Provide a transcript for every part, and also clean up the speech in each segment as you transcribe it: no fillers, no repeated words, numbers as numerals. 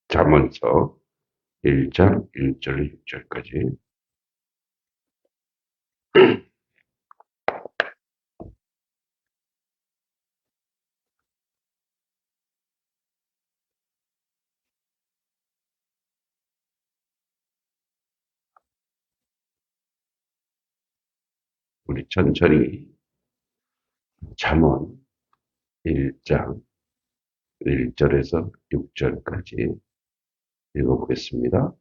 잠언서 1장 1절 6절까지. 우리 천천히 잠언 1장 1절에서 6절까지 읽어보겠습니다.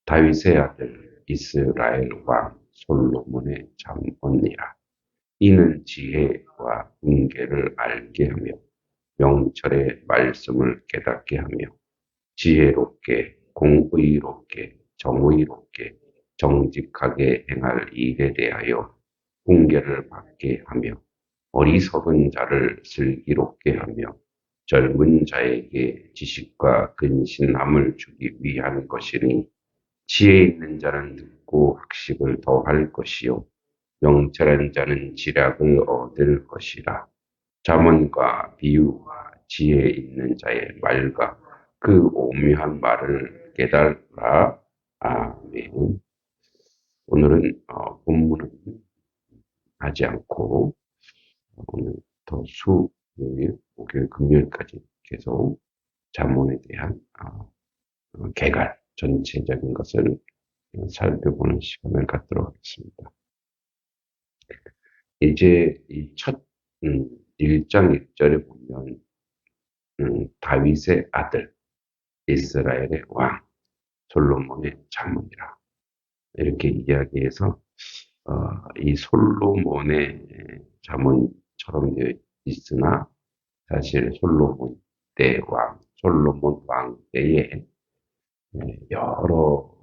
다윗의 아들 이스라엘 왕 솔로몬의 잠언이라. 이는 지혜와 훈계를 알게 하며 명철의 말씀을 깨닫게 하며 지혜롭게 공의롭게 정의롭게 정직하게 행할 일에 대하여 훈계를 받게 하며 어리석은 자를 슬기롭게 하며 젊은 자에게 지식과 근신함을 주기 위한 것이니 지혜 있는 자는 듣고 학식을 더할 것이요 명철한 자는 지략을 얻을 것이라. 잠언과 비유와 지혜 있는 자의 말과 그 오묘한 말을 깨달라. 아멘. 오늘은 본문은 하지 않고 오늘부터 수요일, 목요일, 금요일까지 계속 잠언에 대한 개괄 전체적인 것을 살펴보는 시간을 갖도록 하겠습니다. 이제 이 첫 1장 1절에 보면 다윗의 아들 이스라엘의 왕 솔로몬의 잠언이라 이렇게 이야기해서 이 솔로몬의 잠언처럼 되어 있으나 사실 솔로몬 때 왕, 솔로몬 왕 때에 여러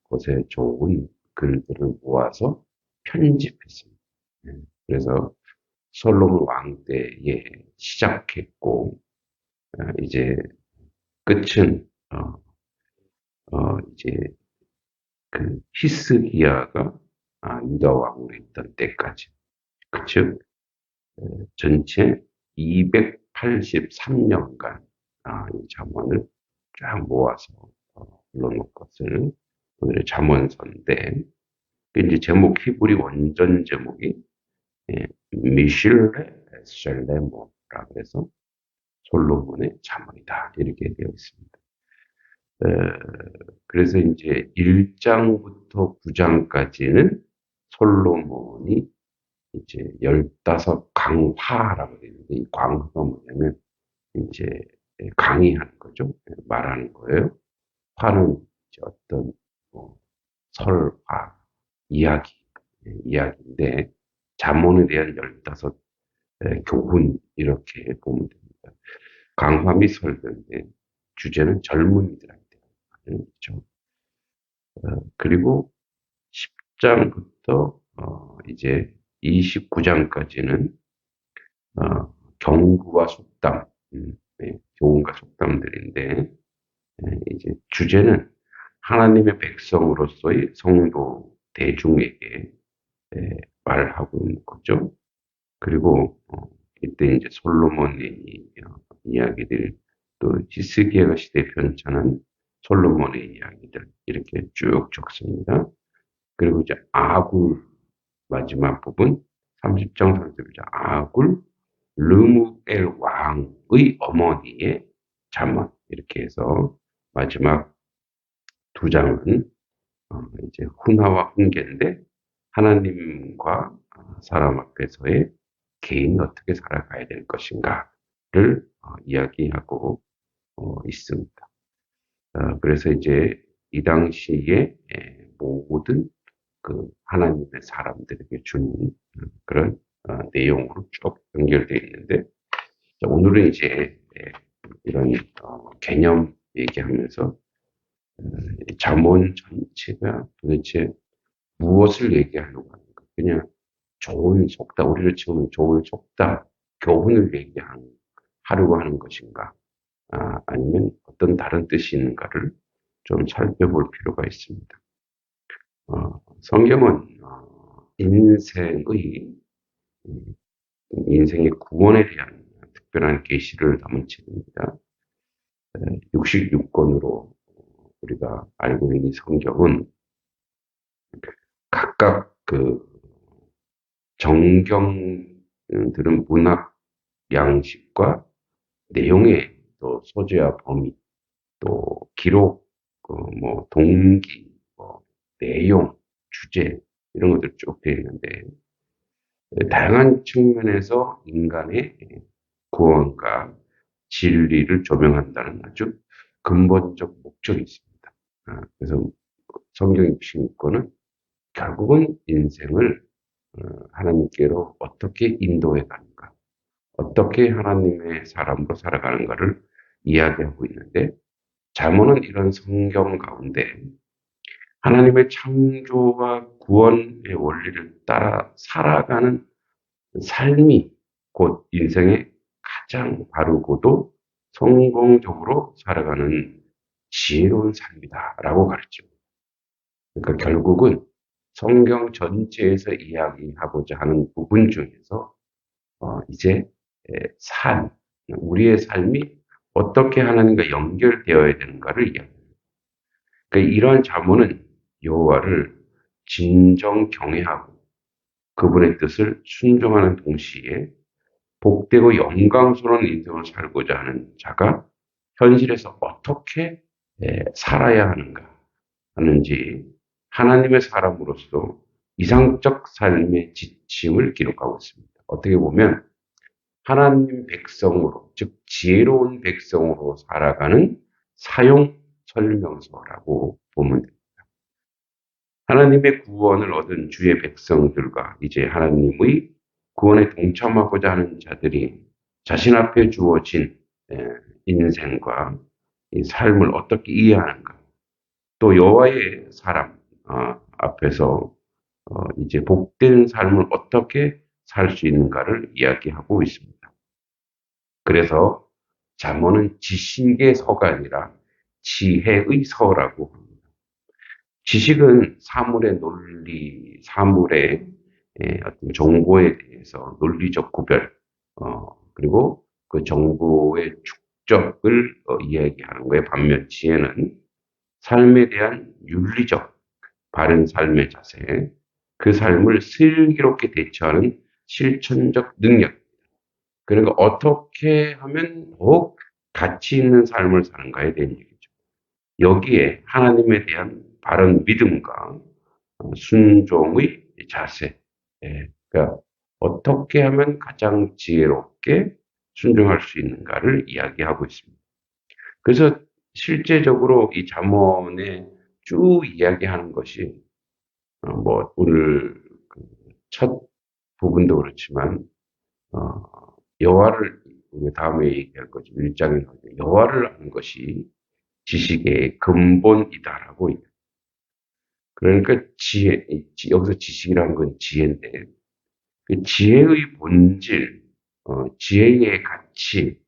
곳에 좋은 글들을 모아서 편집했습니다. 그래서 솔로몬 왕 때에 시작했고 이제 끝은 이제 그 히스기야가 유다 왕으로 있던 때까지, 즉 전체 283년간 이 잠언을 쫙 모아서 불러놓은 것을 오늘의 잠언서인데, 이제 제목 히브리 원전 제목이 미실레 셀레모라 그래서 솔로몬의 잠언이다 이렇게 되어 있습니다. 그래서 이제 1장부터 9장까지는 솔로몬이 이제 15강화라고 되는데, 이 강화가 뭐냐면 이제 강의하는 거죠. 말하는 거예요. 화는 이제 어떤 설화, 이야기인데, 잠언에 대한 15 교훈 이렇게 보면 됩니다. 강화 및 설교인데 주제는 젊은이들한테 하는 거죠. 그리고 10장부터 이제 29장까지는 경구와 속담, 교훈과 속담들인데, 이제 주제는 하나님의 백성으로서의 성도 대중에게 말을 하고 있는 거죠. 그리고 이때 이제 솔로몬의 이야기들, 또 히스기야가 시대 편찬한 솔로몬의 이야기들 이렇게 쭉 적습니다. 그리고 이제 아굴 마지막 부분 30장 30절 아굴 르무엘 왕의 어머니의 잠언 이렇게 해서 마지막 두 장은 이제 훈화와 훈계인데, 하나님과 사람 앞에서의 개인이 어떻게 살아가야 될 것인가를 이야기하고 있습니다. 그래서 이제 이 당시에 모든 그 하나님의 사람들에게 주는 그런 내용으로 쭉 연결되어 있는데, 오늘은 이제 이런 개념 얘기하면서 잠언 전체가 도대체 무엇을 얘기하려고 하는가? 그냥 좋은 속담, 우리를 치면 좋은 속담, 교훈을 하려고 하는 것인가? 아니면 어떤 다른 뜻이 있는가를 좀 살펴볼 필요가 있습니다. 성경은 인생의 구원에 대한 특별한 계시를 담은 책입니다. 66권으로 우리가 알고 있는 이 성경은 각각 그 정경들은 문학 양식과 내용의 또 소재와 범위, 또 기록, 뭐 동기, 뭐 내용, 주제 이런 것들 쭉 되어 있는데 다양한 측면에서 인간의 구원과 진리를 조명한다는 아주 근본적 목적이 있습니다. 그래서 성경의 66권은 결국은 인생을 하나님께로 어떻게 인도해 가는가, 어떻게 하나님의 사람으로 살아가는가를 이야기하고 있는데, 잠언은 이런 성경 가운데 하나님의 창조와 구원의 원리를 따라 살아가는 삶이 곧 인생의 가장 바르고도 성공적으로 살아가는 지혜로운 삶이다라고 가르쳐. 그러니까 결국은 성경 전체에서 이야기하고자 하는 부분 중에서 이제 우리의 삶이 어떻게 하나님과 연결되어야 되는가를 이야기합니다. 그러니까 이러한 자문은 여호와를 진정 경외하고 그분의 뜻을 순종하는 동시에 복되고 영광스러운 인생을 살고자 하는 자가 현실에서 어떻게 살아야 하는가 하는지 하나님의 사람으로서 이상적 삶의 지침을 기록하고 있습니다. 어떻게 보면 하나님 백성으로, 즉 지혜로운 백성으로 살아가는 사용 설명서라고 보면 됩니다. 하나님의 구원을 얻은 주의 백성들과 이제 하나님의 구원에 동참하고자 하는 자들이 자신 앞에 주어진 인생과 이 삶을 어떻게 이해하는가, 또 여호와의 사람 앞에서 이제 복된 삶을 어떻게 살 수 있는가를 이야기하고 있습니다. 그래서 잠언은 지식의 서가 아니라 지혜의 서라고 합니다. 지식은 사물의 논리, 사물의 어떤 정보에 대해서 논리적 구별, 그리고 그 정보의 축적을 이야기하는 거예요. 반면 지혜는 삶에 대한 윤리적 바른 삶의 자세, 그 삶을 슬기롭게 대처하는 실천적 능력. 그러니까 어떻게 하면 더욱 가치 있는 삶을 사는가에 대한 얘기죠. 여기에 하나님에 대한 바른 믿음과 순종의 자세, 그러니까 어떻게 하면 가장 지혜롭게 순종할 수 있는가를 이야기하고 있습니다. 그래서 실제적으로 이 잠언에 쭉 이야기하는 것이 뭐 오늘 첫 부분도 그렇지만 여호와를 다음에 얘기할 거죠. 1장에 여호와를 아는 것이 지식의 근본이다라고. 그러니까 여기서 지식이라는 건 지혜인데, 그 지혜의 본질, 지혜의 가치,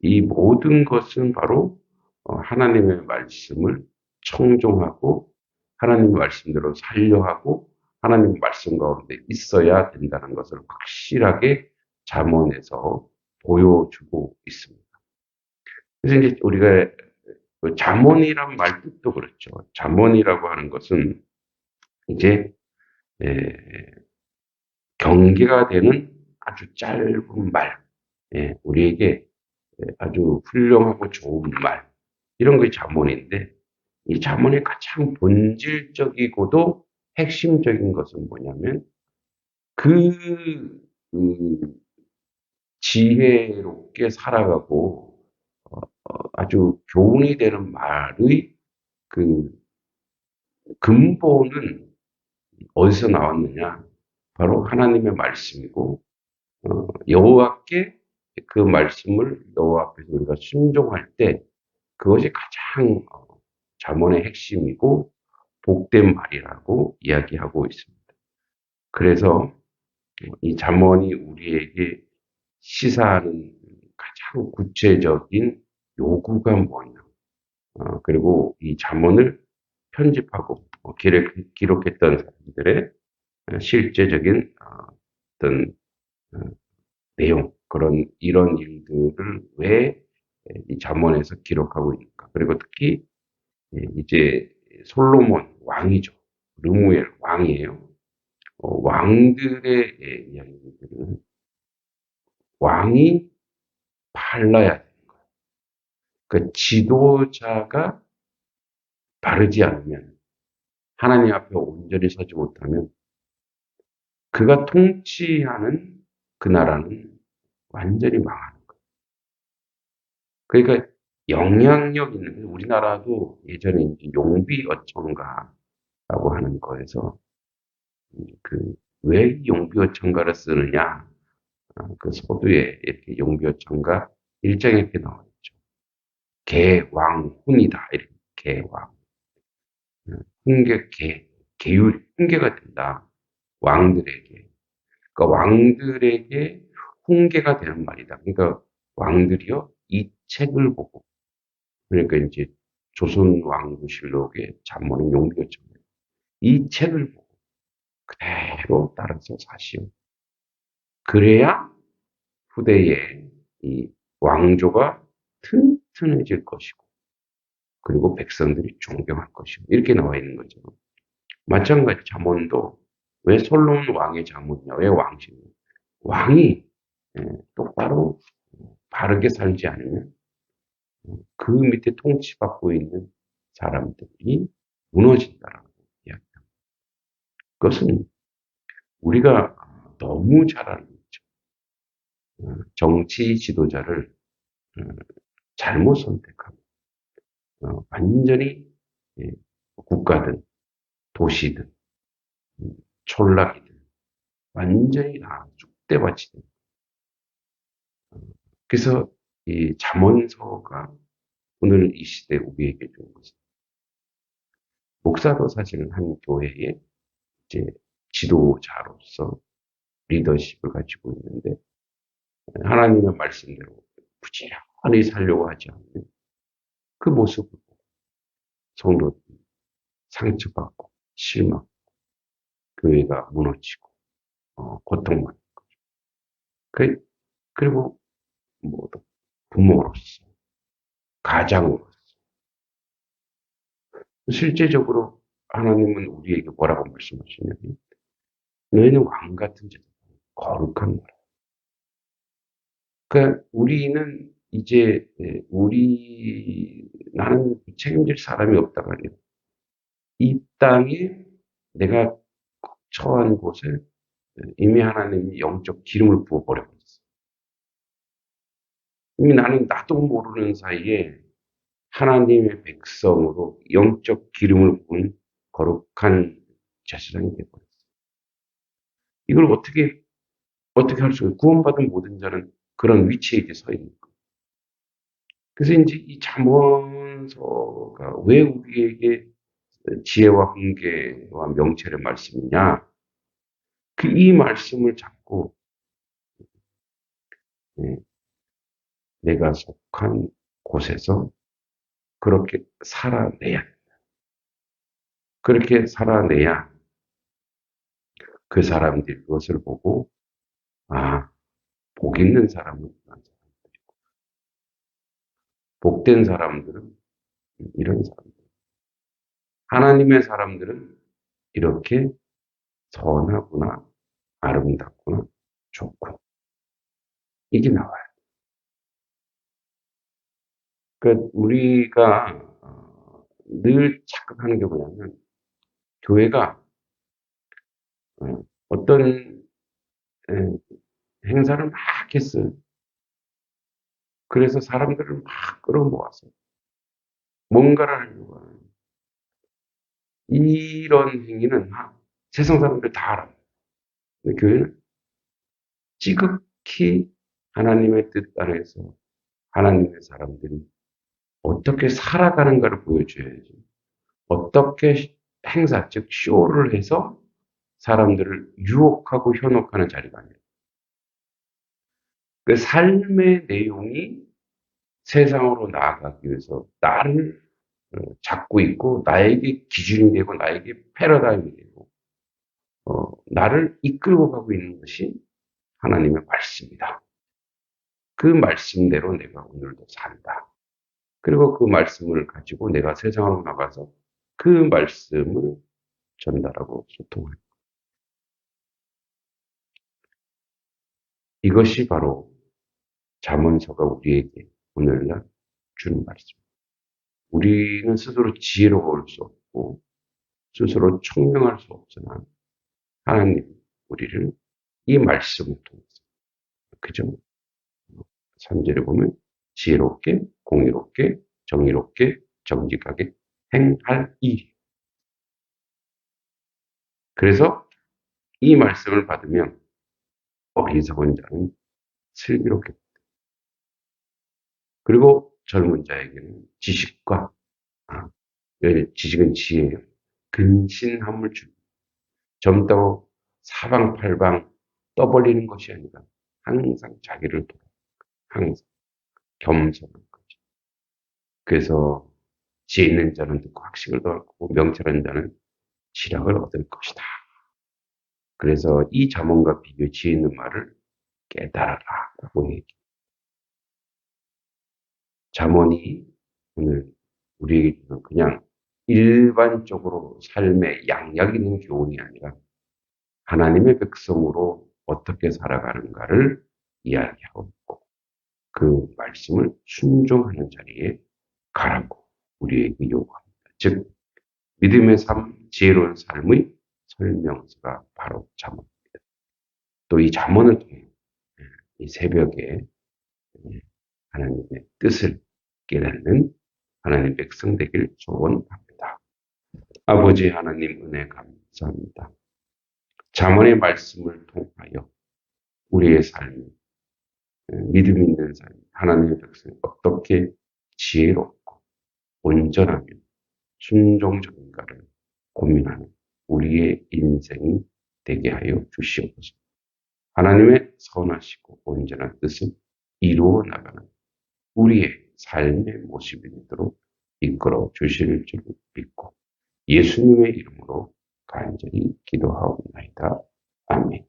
이 모든 것은 바로 하나님의 말씀을 청종하고 하나님의 말씀대로 살려하고 하나님의 말씀 가운데 있어야 된다는 것을 확실하게 잠언에서 보여주고 있습니다. 그래서 이제 우리가 잠언이란 말 뜻도 그렇죠. 잠언이라고 하는 것은 이제 경계가 되는 아주 짧은 말, 우리에게 아주 훌륭하고 좋은 말, 이런 것이 잠언인데, 이 잠언의 가장 본질적이고도 핵심적인 것은 뭐냐면 그, 그 지혜롭게 살아가고 아주 교훈이 되는 말의 그 근본은 어디서 나왔느냐? 바로 하나님의 말씀이고 여호와께 그 말씀을 여호와 앞에서 우리가 순종할 때 그것이 가장 잠언의 핵심이고 복된 말이라고 이야기하고 있습니다. 그래서 이 잠언이 우리에게 시사하는 가장 구체적인 요구가 뭐냐? 그리고 이 잠언을 편집하고 기록했던 사람들의 실제적인 어떤 내용, 이런 일들을 왜 이 잠언에서 기록하고 있는가. 그리고 특히 이제 솔로몬 왕이죠. 르무엘 왕이에요. 왕들의 이야기들은 왕이 발라야 되는 거예요. 그 지도자가 바르지 않으면 하나님 앞에 온전히 서지 못하면 그가 통치하는 그 나라는 완전히 망하는 거예요. 그러니까 영향력 있는 우리나라도 예전에 이제 용비어천가라고 하는 거에서 왜 용비어천가를 쓰느냐 그 서두에 이렇게 용비어천가 일장에 이렇게 나와 있죠. 개왕훈이다 이렇게 개왕 훈계 계율 훈계가 된다 왕들에게 그러니까 왕들에게 훈계가 되는 말이다. 그러니까 왕들이요 이 책을 보고 그러니까 이제 조선 왕조실록의 잠언은 용비어천가 이 책을 보고 그대로 따라서 사시오. 그래야 후대에 이 왕조가 튼튼해질 것이고, 그리고 백성들이 존경할 것이고, 이렇게 나와 있는 거죠. 마찬가지 잠언도 왜 솔로몬 왕의 잠언이냐, 왜 왕실이냐. 왕이 똑바로 바르게 살지 않으면 그 밑에 통치받고 있는 사람들이 무너진다라고 이야기합니다. 그것은 우리가 너무 잘 알고 있죠. 정치 지도자를 잘못 선택하고 완전히 예, 국가든 도시든 촌락이든 완전히 다 쑥대밭이 됩니다. 그래서 이 잠언서가 오늘 이 시대 우리에게 주는 것은 목사도 사실은 한 교회의 이제 지도자로서 리더십을 가지고 있는데 하나님의 말씀대로 부지런히 살려고 하지 않으면 그 모습을 보고 성도들이 상처받고 실망, 교회가 무너지고 고통받는 거죠. 그리고 뭐 부모로서, 가장으로서 실제적으로 하나님은 우리에게 뭐라고 말씀하시냐면 너희는 왕 같은 자다. 거룩한 나라. 그러니까 우리는 이제 나는 책임질 사람이 없다가 아니라 이 땅에 내가 처한 곳에 이미 하나님이 영적 기름을 부어버려버렸어. 이미 나는 나도 모르는 사이에 하나님의 백성으로 영적 기름을 부은 거룩한 제사장이 되어버렸어. 이걸 어떻게 할 수가, 구원받은 모든 자는 그런 위치에 이제 서 있는 거예요. 그래서 이제 이 잠언서가 왜 우리에게 지혜와 훈계와 명철의 말씀이냐? 이 말씀을 잡고 예, 내가 속한 곳에서 그렇게 살아내야 그렇게 살아내야 그 사람들이 그것을 보고 복 있는 사람은 이런 사람들이고 복된 사람들은 이런 사람들. 하나님의 사람들은 이렇게 선하구나, 아름답구나, 좋고 이게 나와요. 그러니까 우리가 늘 착각하는 게 뭐냐면 교회가 어떤 행사를 막 했어요. 그래서 사람들을 막 끌어모아서 뭔가를 하려고 하는 이런 행위는 세상 사람들 다 알아요. 근데 교회는 지극히 하나님의 뜻 안에서 하나님의 사람들이 어떻게 살아가는가를 보여줘야지. 어떻게 행사, 즉 쇼를 해서 사람들을 유혹하고 현혹하는 자리가 아니에요. 그 삶의 내용이 세상으로 나아가기 위해서 나를 잡고 있고 나에게 기준이 되고 나에게 패러다임이 되고 나를 이끌고 가고 있는 것이 하나님의 말씀이다. 그 말씀대로 내가 오늘도 산다. 그리고 그 말씀을 가지고 내가 세상으로 나가서 그 말씀을 전달하고 소통하는 것. 이것이 바로 잠언서가 우리에게 오늘날 주는 말씀. 우리는 스스로 지혜로울 수 없고 스스로 총명할 수 없으나 하나님 우리를 이 말씀을 통해서 그죠? 3절에 보면 지혜롭게 공의롭게 정의롭게 정직하게 행할 일. 그래서 이 말씀을 받으면 어리석은 자는 슬기롭게 그리고 젊은 자에게는 지식과 지식은 지혜예요. 근신함을 줍니다. 젊다고 사방팔방 떠벌리는 것이 아니라 항상 자기를 돌아 항상 겸손한 거죠. 그래서 지혜 있는 자는 듣고 학식을 더하고 명철한 자는 지략을 얻을 것이다. 그래서 이 잠언과 비교 지혜 있는 말을 깨달아라 라고 얘기해요. 잠언이 오늘 우리에게 주는 그냥 일반적으로 삶의 양약이 되는 교훈이 아니라 하나님의 백성으로 어떻게 살아가는가를 이야기하고 있고 그 말씀을 순종하는 자리에 가라고 우리에게 요구합니다. 즉 믿음의 삶, 지혜로운 삶의 설명서가 바로 잠언입니다. 또 이 잠언을 통해 이 새벽에 하나님의 뜻을 깨닫는 하나님 백성 되길 소원합니다. 아버지 하나님 은혜 감사합니다. 잠언의 말씀을 통하여 우리의 삶, 믿음 있는 삶, 하나님의 백성이 어떻게 지혜롭고 온전하며 순종적인가를 고민하는 우리의 인생이 되게 하여 주시옵소서. 하나님의 선하시고 온전한 뜻을 이루어 나가는 우리의 삶의 모습이 되도록 이끌어 주실 줄 믿고 예수님의 이름으로 간절히 기도하옵나이다. 아멘.